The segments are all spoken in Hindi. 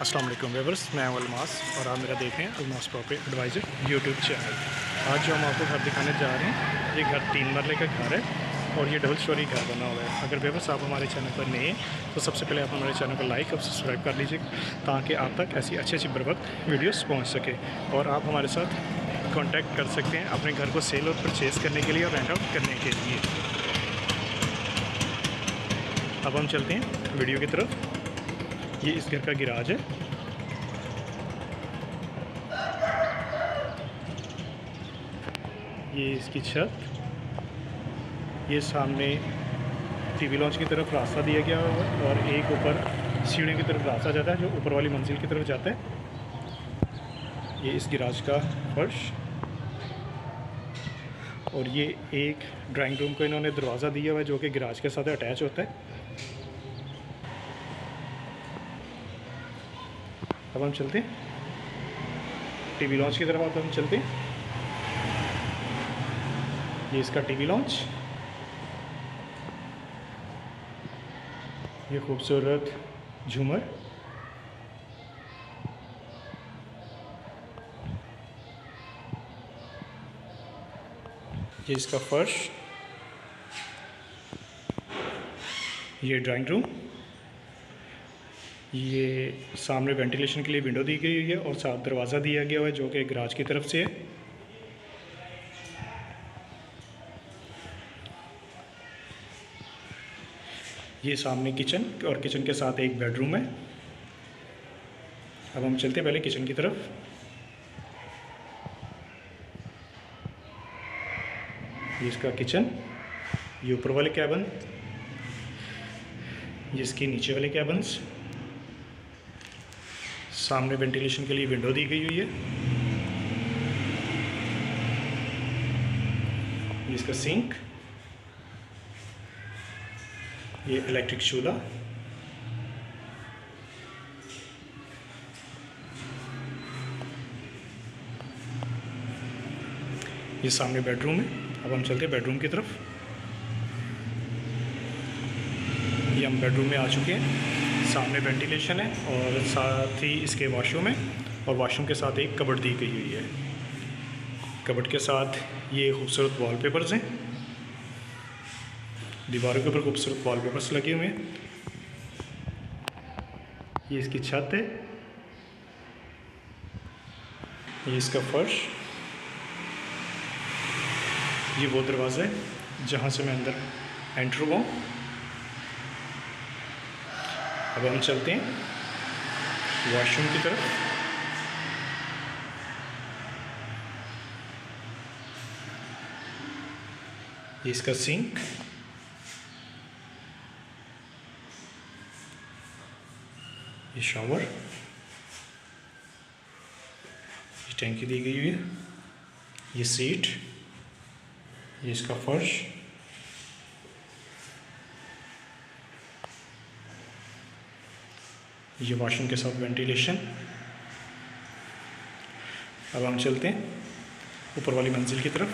अस्सलाम वालेकुम व्यूअर्स, मैं हूं अलमास और आप मेरा देख रहे हैं Almas property advisor YouTube channel. आज जो हम आपको घर दिखाने जा रहे हैं, ये घर 3 मरले का घर है और ये डबल स्टोरी घर बना हुआ है। अगर व्यूअर्स आप हमारे चैनल पर नए हैं तो सबसे पहले आप हमारे चैनल को लाइक और सब्सक्राइब कर लीजिए ताकि आप तक ऐसी अच्छी बर वक्त वीडियोज़ पहुँच सके। और आप हमारे साथ कॉन्टैक्ट कर सकते हैं अपने घर को सेल और परचेज़ करने के लिए और रेंट आउट करने के लिए। अब हम चलते हैं वीडियो की तरफ। ये इस घर का गिराज है। ये इसकी छत, ये सामने टीवी लॉन्च की तरफ रास्ता दिया गया हुआ है और एक ऊपर सीढ़ियों की तरफ रास्ता जाता है जो ऊपर वाली मंजिल की तरफ जाता है। ये इस गिराज का फर्श और ये एक ड्राइंग रूम को इन्होंने दरवाज़ा दिया हुआ है जो कि गिराज के साथ अटैच होता है। अब हम चलते हैं टीवी लॉन्च की तरफ। अब हम चलते हैं, ये इसका टीवी लॉन्च, ये खूबसूरत झूमर, ये इसका फर्श, ये ड्राइंग रूम, ये सामने वेंटिलेशन के लिए विंडो दी गई है और साथ दरवाज़ा दिया गया हुआ है जो कि गराज की तरफ से है। ये सामने किचन और किचन के साथ एक बेडरूम है। अब हम चलते हैं पहले किचन की तरफ। ये इसका किचन, ये ऊपर वाले कैबिन, ये इसके नीचे वाले कैबिन्स, सामने वेंटिलेशन के लिए विंडो दी गई हुई है। ये इसका सिंक, ये इलेक्ट्रिक चूल्हा, ये सामने बेडरूम है। अब हम चलते हैं बेडरूम की तरफ। ये हम बेडरूम में आ चुके हैं। सामने वेंटिलेशन है और साथ ही इसके वॉशरूम है और वॉशरूम के साथ एक कबर्ड दी गई हुई है। कबर्ड के साथ ये खूबसूरत वॉलपेपर्स हैं, दीवारों के ऊपर खूबसूरत वॉलपेपर्स लगे हुए हैं। ये इसकी छत है, ये इसका फर्श, ये वो दरवाज़ा है जहाँ से मैं अंदर एंटर हुआ। अब हम चलते हैं वॉशरूम की तरफ। ये इसका सिंक, ये शावर, ये टैंकी दी गई हुई है, ये सीट, ये इसका फर्श, ये वॉशरूम के साथ वेंटिलेशन। अब हम चलते हैं ऊपर वाली मंजिल की तरफ।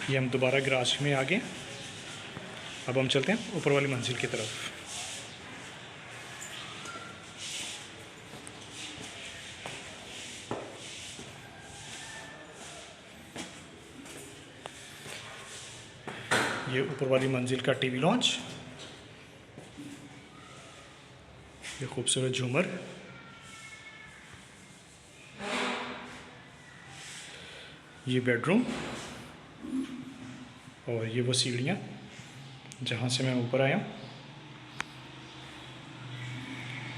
ये हम दोबारा गराज में आ गए। अब हम चलते हैं ऊपर वाली मंजिल की तरफ। ये ऊपर वाली मंजिल का टीवी लॉन्च, ये खूबसूरत झूमर, ये बेडरूम और ये वो सीढ़ियाँ जहाँ से मैं ऊपर आया।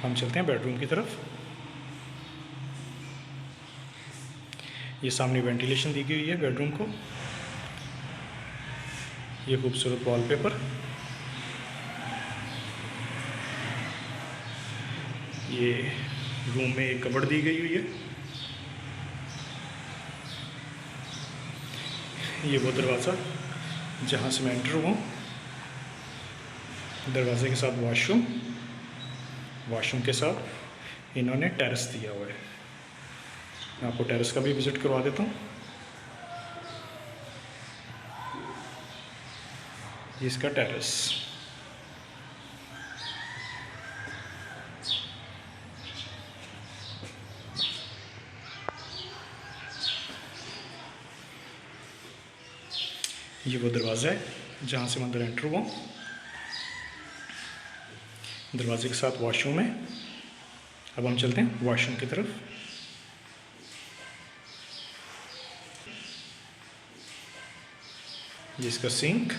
हम चलते हैं बेडरूम की तरफ। ये सामने वेंटिलेशन दी गई हुई है बेडरूम को, ये खूबसूरत वॉलपेपर, ये रूम में एक कबर्ड दी गई हुई है, ये वो दरवाज़ा जहाँ से मैं एंटर हुआ। दरवाजे के साथ वॉशरूम, वॉशरूम के साथ इन्होंने टेरेस दिया हुआ है। मैं आपको टेरेस का भी विज़िट करवा देता हूँ। ये इसका टेरेस। ये वो दरवाज़ा है जहाँ से मैं अंदर एंटर हुआ। दरवाजे के साथ वॉशरूम है। अब हम चलते हैं वॉशरूम की तरफ। ये इसका सिंक,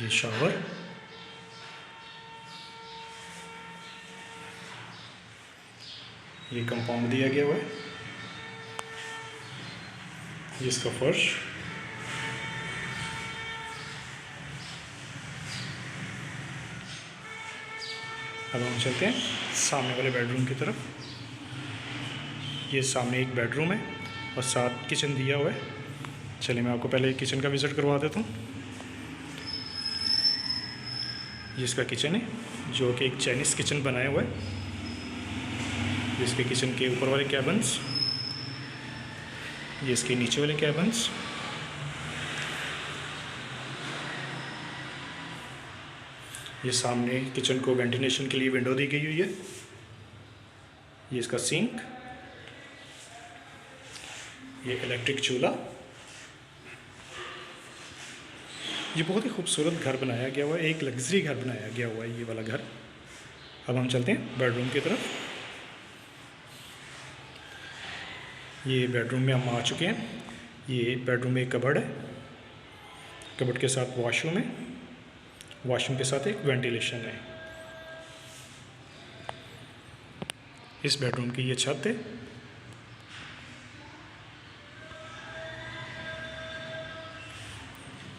ये शावर, ये कंपाउंड दिया गया हुआ है, ये इसका फर्श, अब हम चलते हैं सामने वाले बेडरूम की तरफ। ये सामने एक बेडरूम है और साथ किचन दिया हुआ है। चलिए मैं आपको पहले किचन का विज़िट करवा देता हूँ। ये इसका किचन है जो कि एक चाइनीज़ किचन बनाया हुआ है। इसके किचन के ऊपर वाले कैबिन्स, ये इसके नीचे वाले कैबिन्स, ये सामने किचन को वेंटिलेशन के लिए विंडो दी गई हुई है। ये इसका सिंक, ये इलेक्ट्रिक चूल्हा। ये बहुत ही खूबसूरत घर बनाया गया हुआ है, एक लग्जरी घर बनाया गया हुआ है ये वाला घर। अब हम चलते हैं बेडरूम की तरफ। ये बेडरूम में हम आ चुके हैं। ये बेडरूम में एक कबर्ड है, कबर्ड के साथ वॉशरूम है, वॉशरूम के साथ एक वेंटिलेशन है। इस बेडरूम की ये छत है।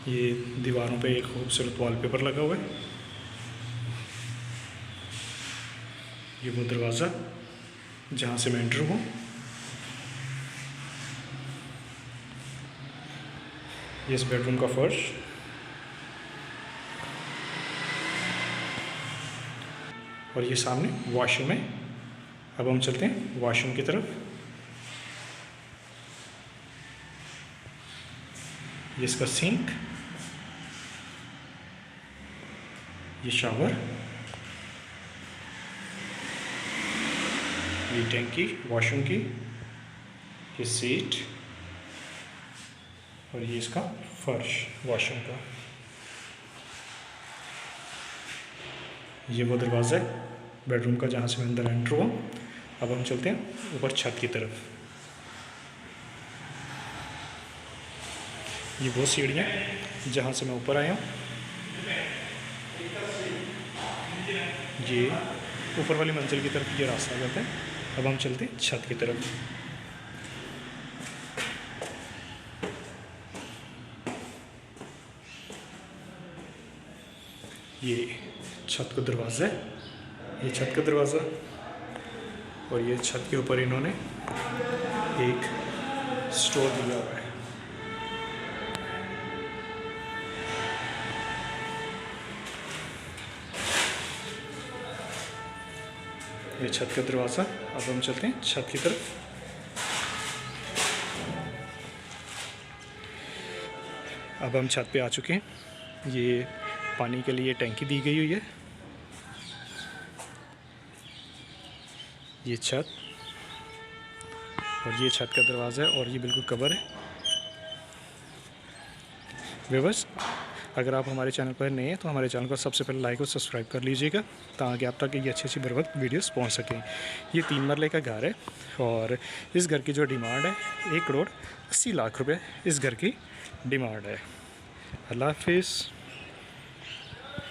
ये दीवारों पे एक खूबसूरत वॉलपेपर लगा हुआ है। ये वो दरवाज़ा जहाँ से मैं एंटर हूँ। ये इस बेडरूम का फर्श, और ये सामने वॉशरूम है। अब हम चलते हैं वॉशरूम की तरफ। ये इसका सिंक, ये शावर, ये टैंकी वॉशरूम की, ये सीट, और ये इसका फर्श वॉशरूम का। ये वो दरवाज़ा है बेडरूम का जहाँ से मैं अंदर एंटर हुआ। अब हम चलते हैं ऊपर छत की तरफ। ये वो सीढ़ियाँ जहाँ से मैं ऊपर आया हूँ। ये ऊपर वाली मंजिल की तरफ ये रास्ता जाता है। अब हम चलते हैं छत की तरफ। ये छत का दरवाज़ा है, ये छत का दरवाज़ा, और ये छत के ऊपर इन्होंने एक स्टोर दिया हुआ है। ये छत का दरवाज़ा। अब हम चलते हैं छत की तरफ। अब हम छत पे आ चुके हैं। ये पानी के लिए टैंकी दी गई हुई है। ये छत, और ये छत का दरवाज़ा है, और ये बिल्कुल कवर है। व्यूअर्स, अगर आप हमारे चैनल पर नए हैं तो हमारे चैनल को सबसे पहले लाइक और सब्सक्राइब कर लीजिएगा ताकि आप तक ये अच्छी बर वक्त वीडियोस पहुंच सकें। ये 3 मरले का घर है और इस घर की जो डिमांड है 1 करोड़ 80 लाख रुपए इस घर की डिमांड है। अल्लाह हाफिज़।